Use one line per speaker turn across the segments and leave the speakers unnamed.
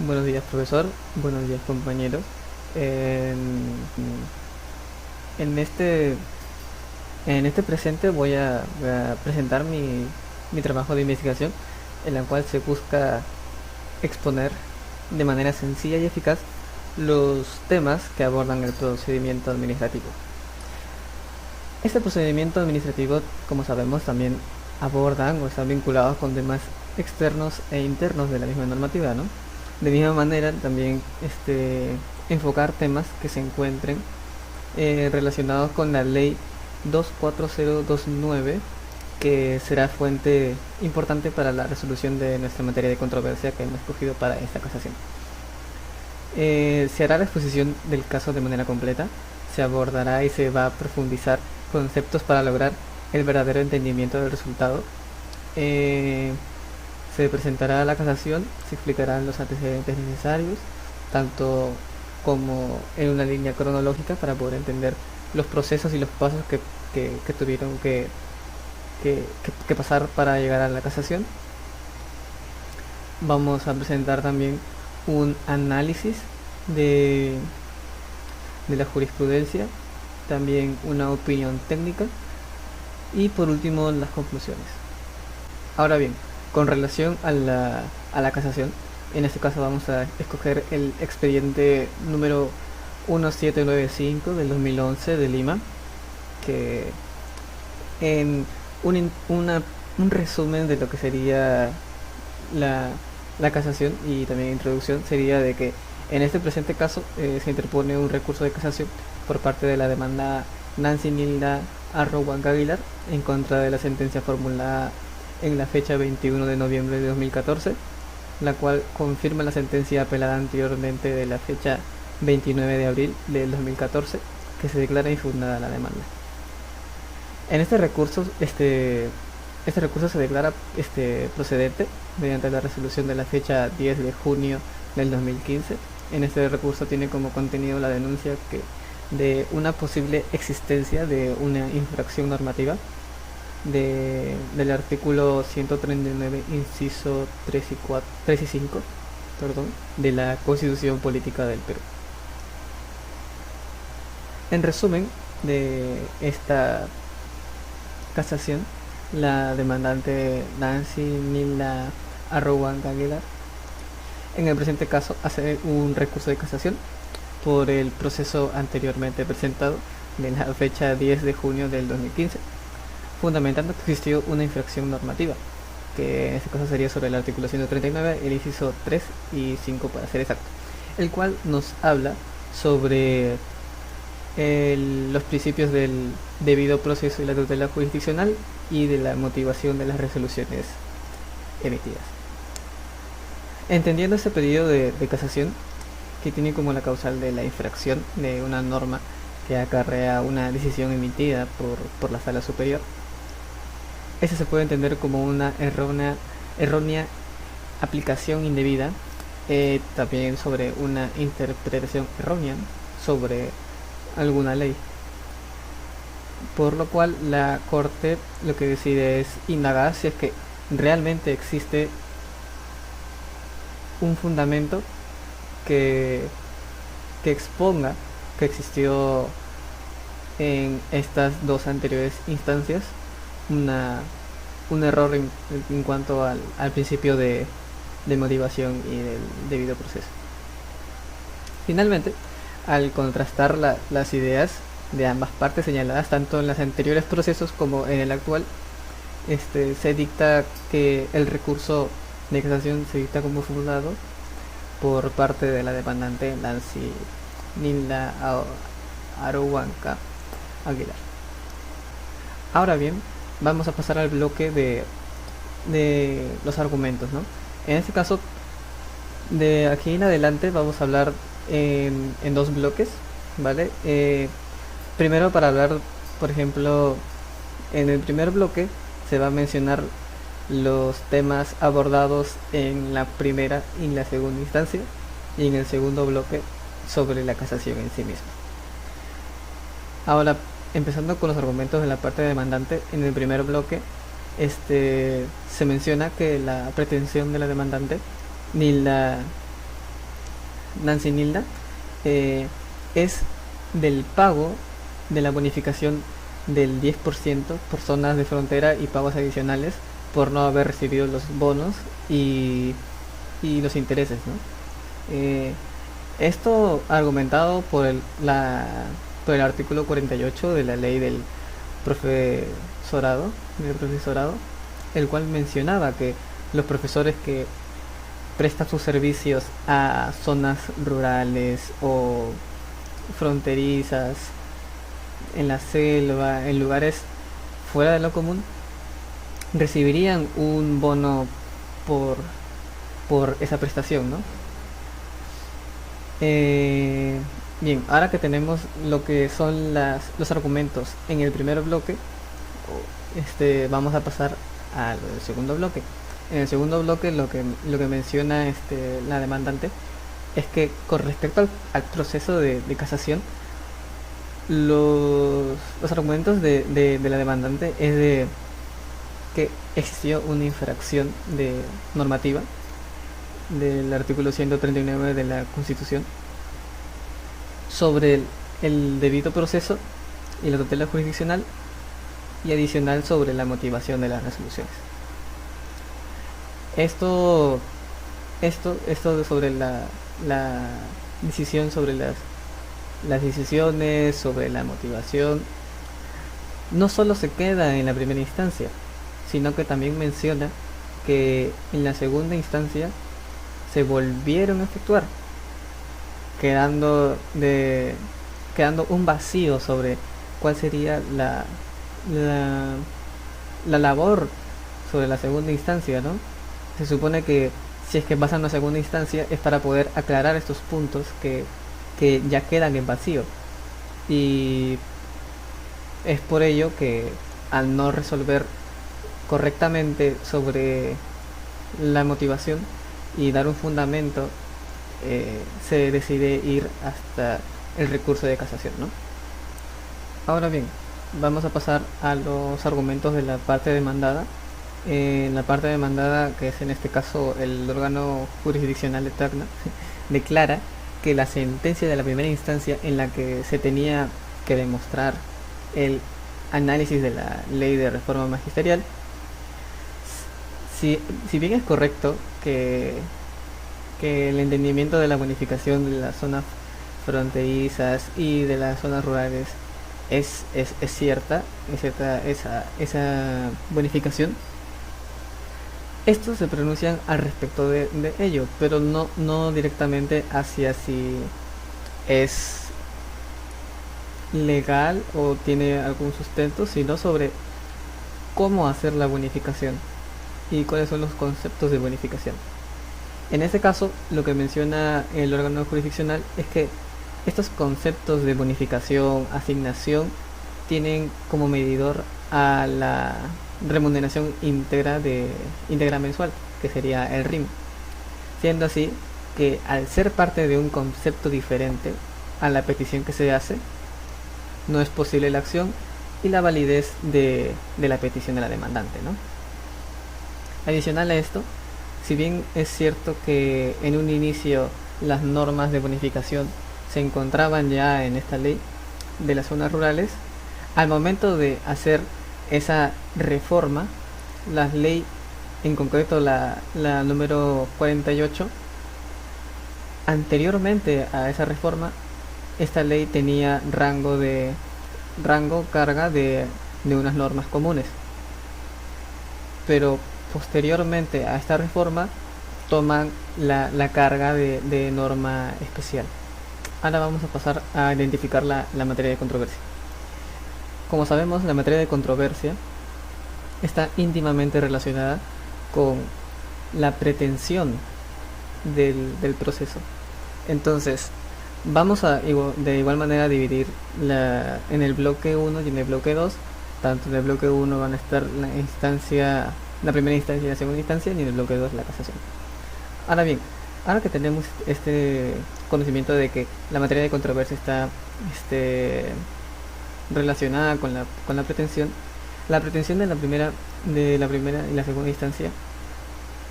Buenos días, profesor. Buenos días, compañeros. En, en este, en este presente voy a presentar mi trabajo de investigación, en la cual se busca exponer de manera sencilla y eficaz los temas que abordan el procedimiento administrativo. Este procedimiento administrativo, como sabemos, también abordan o están vinculados con temas externos e internos de la misma normativa, ¿no? De misma manera, también enfocar temas que se encuentren relacionados con la ley 24029, que será fuente importante para la resolución de nuestra materia de controversia que hemos escogido para esta casación. Se hará la exposición del caso de manera completa, se abordará y se va a profundizar conceptos para lograr el verdadero entendimiento del resultado. Se presentará la casación, se explicarán los antecedentes necesarios, tanto como en una línea cronológica para poder entender los procesos y los pasos que tuvieron que pasar para llegar a la casación. Vamos a presentar también un análisis de, de la jurisprudencia, también una opinión técnica y por último las conclusiones. Ahora bien, con relación a la casación, en este caso vamos a escoger el expediente número 1795 del 2011 de Lima, que en un resumen de lo que sería la, la casación y también introducción sería de que en este presente caso se interpone un recurso de casación por parte de la demanda Nancy Nilda Arrowan Aguilar en contra de la sentencia formulada en la fecha 21 de noviembre de 2014, la cual confirma la sentencia apelada anteriormente de la fecha 29 de abril del 2014, que se declara infundada la demanda. En este recurso se declara procedente mediante la resolución de la fecha 10 de junio del 2015. En este recurso tiene como contenido la denuncia de una posible existencia de una infracción normativa del artículo 139, inciso 3 y 5, perdón, de la Constitución Política del Perú. En resumen de esta casación, la demandante Nancy Nilda Arrowan Aguilar, en el presente caso, hace un recurso de casación por el proceso anteriormente presentado de la fecha 10 de junio del 2015, fundamentando que existió una infracción normativa, que en este caso sería sobre el artículo 139, el inciso 3 y 5 para ser exacto, el cual nos habla sobre los principios del debido proceso y la tutela jurisdiccional y de la motivación de las resoluciones emitidas. Entendiendo este pedido de casación, que tiene como la causal de la infracción de una norma que acarrea una decisión emitida por la sala superior, ese se puede entender como una errónea aplicación indebida, también sobre una interpretación errónea sobre alguna ley, por lo cual la Corte lo que decide es indagar si es que realmente existe un fundamento que, que exponga que existió en estas dos anteriores instancias un error en cuanto al principio de motivación y del debido proceso. Finalmente, al contrastar las ideas de ambas partes señaladas tanto en los anteriores procesos como en el actual, se dicta que el recurso de casación se dicta como fundado por parte de la demandante Nancy Nilda Arowanka Aguilar. Ahora bien, vamos a pasar al bloque de los argumentos, ¿no? En este caso, de aquí en adelante vamos a hablar en dos bloques, ¿vale? Primero para hablar, por ejemplo, en el primer bloque se va a mencionar los temas abordados en la primera y en la segunda instancia, y en el segundo bloque sobre la casación en sí misma. Ahora, empezando con los argumentos de la parte demandante, en el primer bloque se menciona que la pretensión de la demandante Nilda Nancy Nilda, es del pago de la bonificación del 10% por zonas de frontera y pagos adicionales por no haber recibido los bonos y los intereses, ¿no? Esto argumentado por el artículo 48 de la ley del profesorado, el cual mencionaba que los profesores que prestan sus servicios a zonas rurales o fronterizas, en la selva, en lugares fuera de lo común, recibirían un bono por, por esa prestación, ¿no? Eh, Bien, ahora que tenemos lo que son los argumentos en el primer bloque, vamos a pasar al segundo bloque. En el segundo bloque lo que menciona la demandante es que con respecto al proceso de casación, los argumentos de la demandante es de que existió una infracción de normativa del artículo 139 de la Constitución sobre el debido proceso y la tutela jurisdiccional, y adicional sobre la motivación de las resoluciones. Esto sobre la decisión, sobre las decisiones, sobre la motivación, no solo se queda en la primera instancia, sino que también menciona que en la segunda instancia se volvieron a efectuar, quedando un vacío sobre cuál sería la labor sobre la segunda instancia, ¿no? Se supone que si es que pasan a la segunda instancia es para poder aclarar estos puntos que ya quedan en vacío, y es por ello que al no resolver correctamente sobre la motivación y dar un fundamento, se decide ir hasta el recurso de casación, ¿no? Ahora bien, vamos a pasar a los argumentos de la parte demandada. En la parte demandada, que es en este caso el órgano jurisdiccional eterno, declara que la sentencia de la primera instancia, en la que se tenía que demostrar el análisis de la ley de reforma magisterial, si bien es correcto que el entendimiento de la bonificación de las zonas fronterizas y de las zonas rurales es cierta esa bonificación, estos se pronuncian al respecto de ello, pero no directamente hacia si es legal o tiene algún sustento, sino sobre cómo hacer la bonificación y cuáles son los conceptos de bonificación. En este caso, lo que menciona el órgano jurisdiccional es que estos conceptos de bonificación, asignación, tienen como medidor a la remuneración íntegra mensual, que sería el RIM, siendo así que al ser parte de un concepto diferente a la petición que se hace, no es posible la acción y la validez de la petición de la demandante, ¿no? Adicional a esto, si bien es cierto que en un inicio las normas de bonificación se encontraban ya en esta ley de las zonas rurales, al momento de hacer esa reforma, la ley, en concreto la número 48, anteriormente a esa reforma, esta ley tenía carga de unas normas comunes, pero posteriormente a esta reforma toman la carga de norma especial. Ahora vamos a pasar a identificar la materia de controversia. Como sabemos, la materia de controversia está íntimamente relacionada con la pretensión del proceso. Entonces, vamos a de igual manera dividir en el bloque 1 y en el bloque 2. Tanto en el bloque 1 van a estar la primera instancia y la segunda instancia, y en el bloque 2 la casación. Ahora bien, ahora que tenemos este conocimiento de que la materia de controversia está relacionada con la pretensión, la pretensión de la primera y la segunda instancia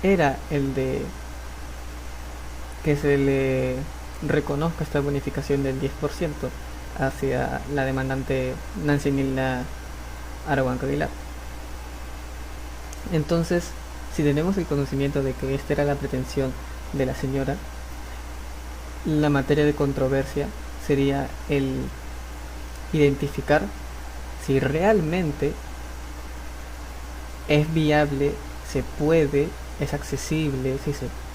era el de que se le reconozca esta bonificación del 10% hacia la demandante Nancy Nilda Araguanca Aguilar. Entonces, si tenemos el conocimiento de que esta era la pretensión de la señora, la materia de controversia sería el identificar si realmente es viable, se puede, es accesible,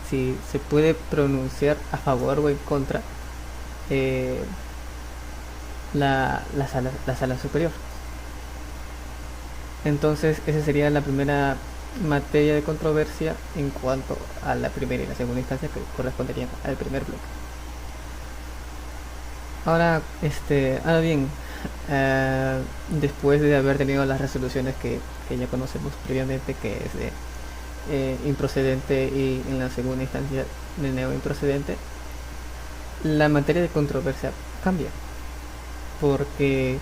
si se puede pronunciar a favor o en contra la sala superior. Entonces esa sería la primera materia de controversia en cuanto a la primera y la segunda instancia, que corresponderían al primer bloque. Ahora bien, después de haber tenido las resoluciones que ya conocemos previamente, que es de improcedente y en la segunda instancia de neo improcedente, la materia de controversia cambia, porque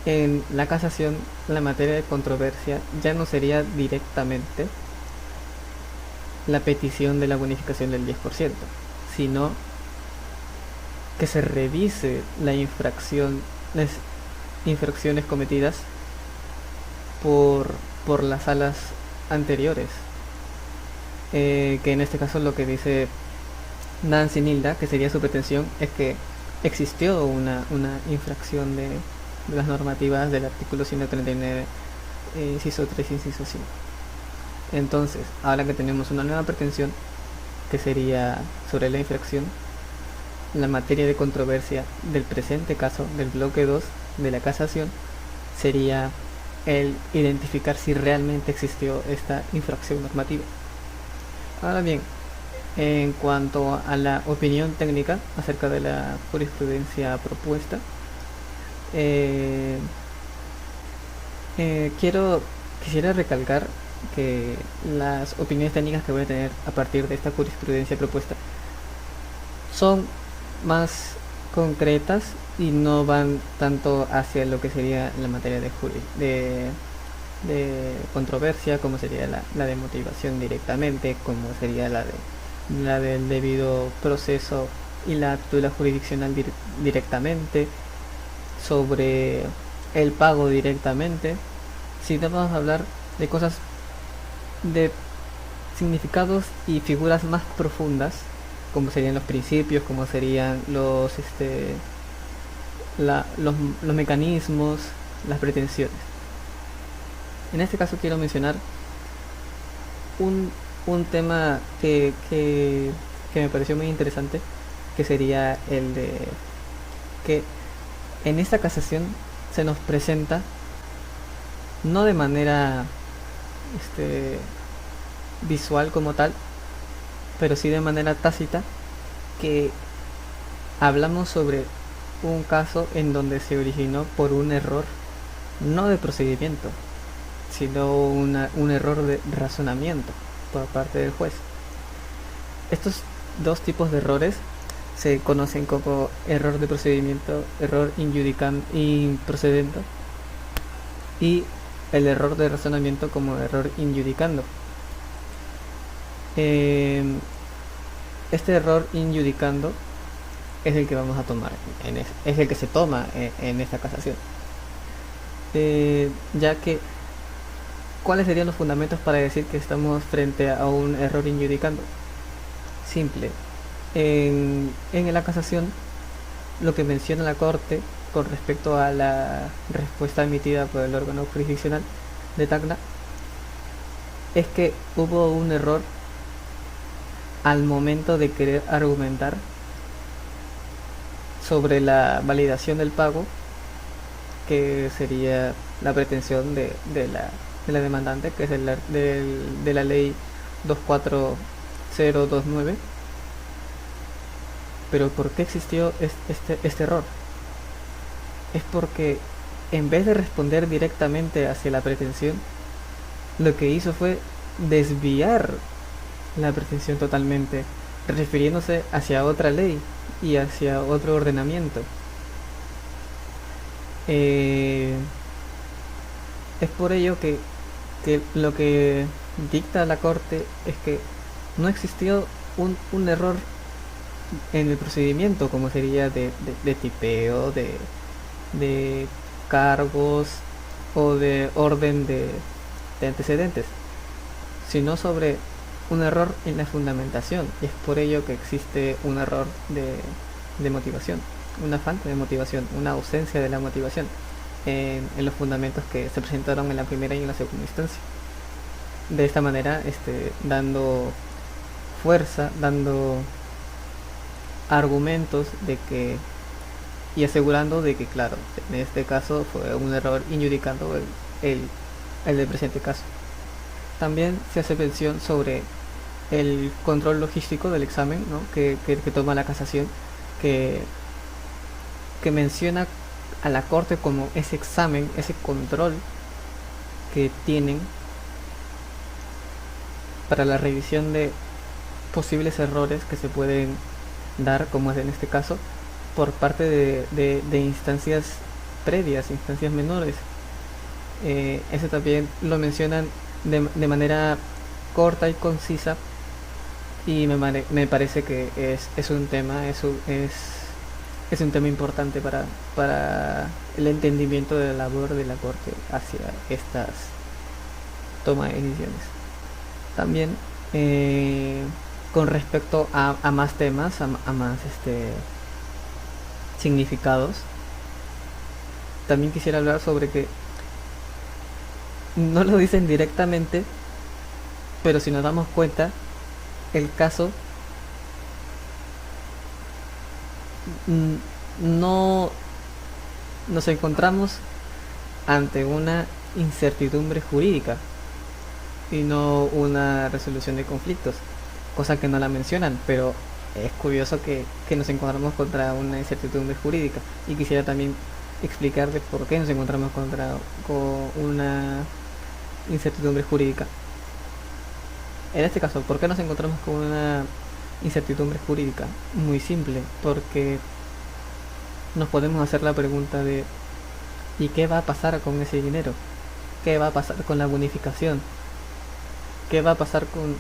en la casación la materia de controversia ya no sería directamente la petición de la bonificación del 10%, sino que se revise las infracciones cometidas por las salas anteriores, que en este caso lo que dice Nancy Nilda, que sería su pretensión, es que existió una infracción de las normativas del artículo 139, inciso 3, inciso 5. Entonces, ahora que tenemos una nueva pretensión, que sería sobre la infracción, la materia de controversia del presente caso, del bloque 2 de la casación, sería el identificar si realmente existió esta infracción normativa. Ahora bien, en cuanto a la opinión técnica acerca de la jurisprudencia propuesta, quisiera recalcar que las opiniones técnicas que voy a tener a partir de esta jurisprudencia propuesta son más concretas y no van tanto hacia lo que sería la materia de controversia, como sería la de motivación directamente, como sería la del debido proceso y la tutela jurisdiccional directamente, sobre el pago directamente, si vamos a hablar de cosas de significados y figuras más profundas, como serían los principios, como serían los mecanismos, las pretensiones. En este caso quiero mencionar un tema que me pareció muy interesante, que sería el de que en esta casación se nos presenta, no de manera visual como tal, pero sí de manera tácita, que hablamos sobre un caso en donde se originó por un error, no de procedimiento, sino un error de razonamiento por parte del juez. Estos dos tipos de errores se conocen como error de procedimiento, error improcedente, y el error de razonamiento como error injudicando. Este error injudicando es el que vamos a tomar, es el que se toma en esta casación, ya que ¿cuáles serían los fundamentos para decir que estamos frente a un error injudicando? Simple. En la casación, lo que menciona la Corte con respecto a la respuesta emitida por el órgano jurisdiccional de Tacna es que hubo un error al momento de querer argumentar sobre la validación del pago, que sería la pretensión de la demandante, que es de la ley 24029. Pero ¿por qué existió este error? Es porque en vez de responder directamente hacia la pretensión, lo que hizo fue desviar la pretensión totalmente, refiriéndose hacia otra ley y hacia otro ordenamiento. Es por ello que lo que dicta la Corte es que no existió un error en el procedimiento, como sería de tipeo, de cargos o de orden de antecedentes, sino sobre un error en la fundamentación, y es por ello que existe un error de motivación, una falta de motivación, una ausencia de la motivación en los fundamentos que se presentaron en la primera y en la segunda instancia. De esta manera, dando fuerza, dando argumentos de que y asegurando de que, claro, en este caso fue un error injudicando el, el del presente caso. También se hace mención sobre el control logístico del examen, ¿no? que toma la casación, que, que menciona a la Corte como ese examen, ese control que tienen para la revisión de posibles errores que se pueden dar, como es en este caso, por parte de instancias previas, instancias menores. Eso también lo mencionan de manera corta y concisa, y me parece que es un tema, es un tema importante para el entendimiento de la labor de la Corte hacia estas tomas de decisiones. También con respecto a más temas, a más significados, también quisiera hablar sobre que no lo dicen directamente, pero si nos damos cuenta, el caso no nos encontramos ante una incertidumbre jurídica y no una resolución de conflictos, cosa que no la mencionan, pero es curioso que nos encontramos contra una incertidumbre jurídica, y quisiera también explicarles por qué nos encontramos con una incertidumbre jurídica. En este caso, ¿por qué nos encontramos con una incertidumbre jurídica? Muy simple, porque nos podemos hacer la pregunta de ¿y qué va a pasar con ese dinero? ¿Qué va a pasar con la bonificación? ¿Qué va a pasar con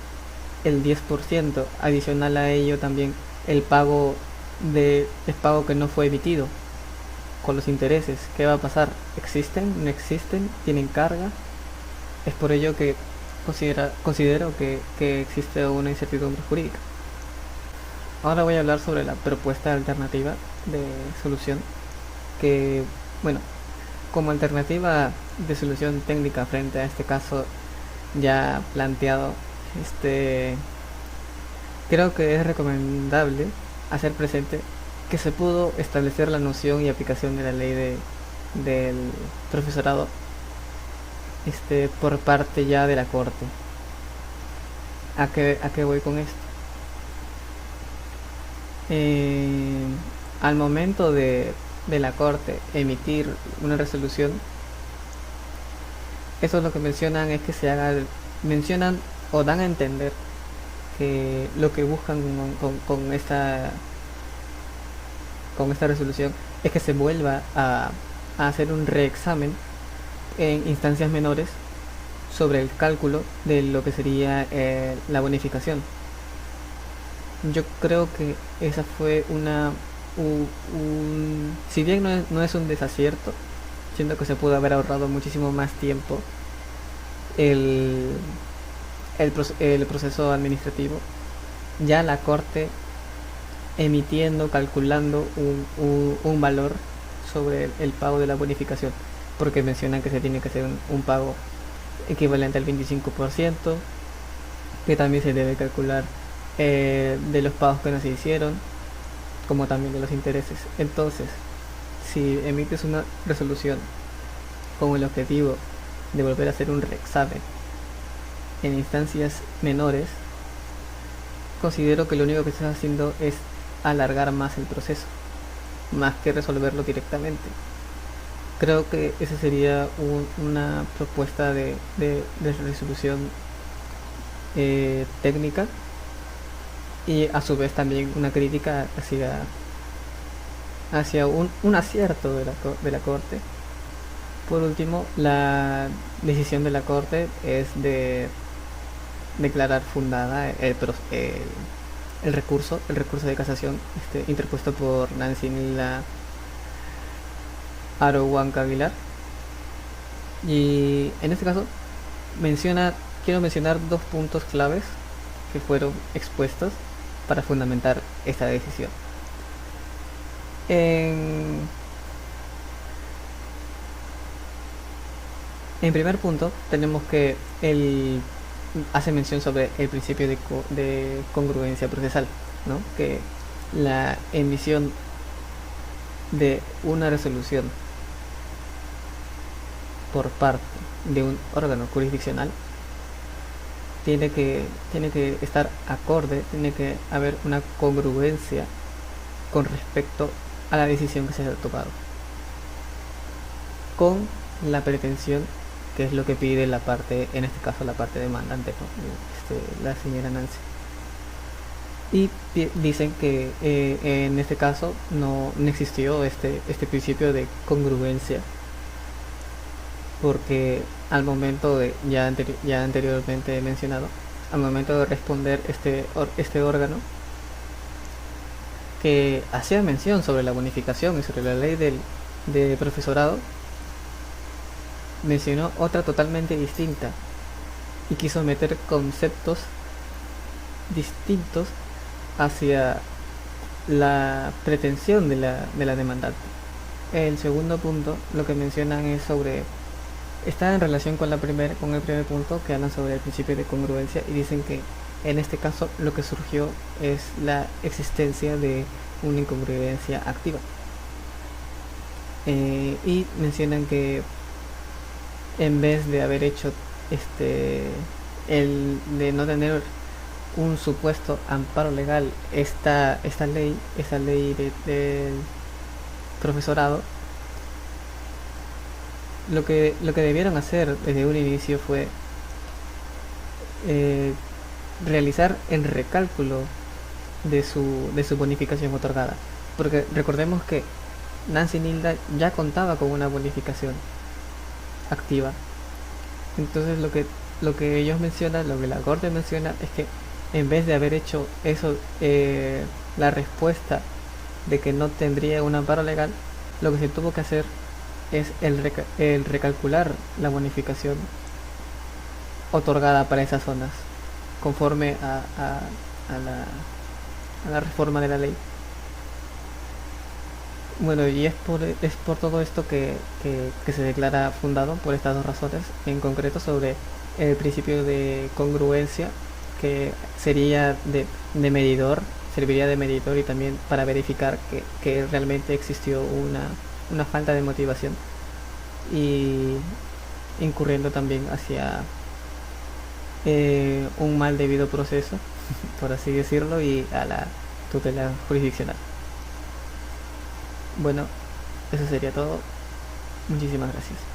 el 10%? Adicional a ello también el pago el pago que no fue emitido, con los intereses. ¿Qué va a pasar? ¿Existen? ¿No existen? ¿Tienen carga? Es por ello que considero que existe una incertidumbre jurídica. Ahora voy a hablar sobre la propuesta alternativa de solución, que, bueno, como alternativa de solución técnica frente a este caso ya planteado, creo que es recomendable hacer presente que se pudo establecer la noción y aplicación de la ley del profesorado por parte ya de la Corte. ¿A qué voy con esto? Al momento de la Corte emitir una resolución, eso es lo que mencionan, es que mencionan o dan a entender que lo que buscan con esta resolución es que se vuelva a hacer un reexamen en instancias menores sobre el cálculo de lo que sería la bonificación. Yo creo que esa fue si bien no es un desacierto, siento que se pudo haber ahorrado muchísimo más tiempo el proceso administrativo, ya la Corte emitiendo, calculando un valor sobre el pago de la bonificación, porque mencionan que se tiene que hacer un pago equivalente al 25%, que también se debe calcular de los pagos que no se hicieron, como también de los intereses. Entonces, si emites una resolución con el objetivo de volver a hacer un reexamen en instancias menores, considero que lo único que estás haciendo es alargar más el proceso, más que resolverlo directamente. Creo que esa sería una propuesta de resolución técnica, y a su vez también una crítica hacia un acierto de la Corte. Por último, la decisión de la Corte es de declarar fundada el recurso de casación interpuesto por Nancy Nilda Arohuanca Aguilar. Y en este caso quiero mencionar dos puntos claves que fueron expuestos para fundamentar esta decisión. En primer punto, tenemos que él hace mención sobre el principio de congruencia procesal, ¿no? Que la emisión de una resolución por parte de un órgano jurisdiccional tiene que estar acorde, tiene que haber una congruencia con respecto a la decisión que se ha tomado, con la pretensión, que es lo que pide la parte, en este caso la parte demandante, ¿no? La señora Nancy. Y dicen que en este caso no existió este principio de congruencia, porque al momento de, ya anteriormente mencionado, al momento de responder este órgano, que hacía mención sobre la bonificación y sobre la ley de profesorado, mencionó otra totalmente distinta y quiso meter conceptos distintos hacia la pretensión de la demandante. El segundo punto, lo que mencionan es sobre, está en relación con el primer punto, que hablan sobre el principio de congruencia, y dicen que en este caso lo que surgió es la existencia de una incongruencia activa. Y mencionan que en vez de haber hecho el de no tener un supuesto amparo legal esa ley del profesorado, lo que debieron hacer desde un inicio fue realizar el recálculo de su bonificación otorgada, porque recordemos que Nancy Nilda ya contaba con una bonificación activa. Entonces lo que ellos mencionan, lo que la corte menciona, es que en vez de haber hecho eso, la respuesta de que no tendría un amparo legal, lo que se tuvo que hacer es el recalcular la bonificación otorgada para esas zonas conforme a la reforma de la ley. Bueno, y es por todo esto que se declara fundado, por estas dos razones en concreto, sobre el principio de congruencia, que sería de medidor, serviría de medidor, y también para verificar que realmente existió una falta de motivación, y incurriendo también hacia un mal debido proceso, por así decirlo, y a la tutela jurisdiccional. Bueno, eso sería todo. Muchísimas gracias.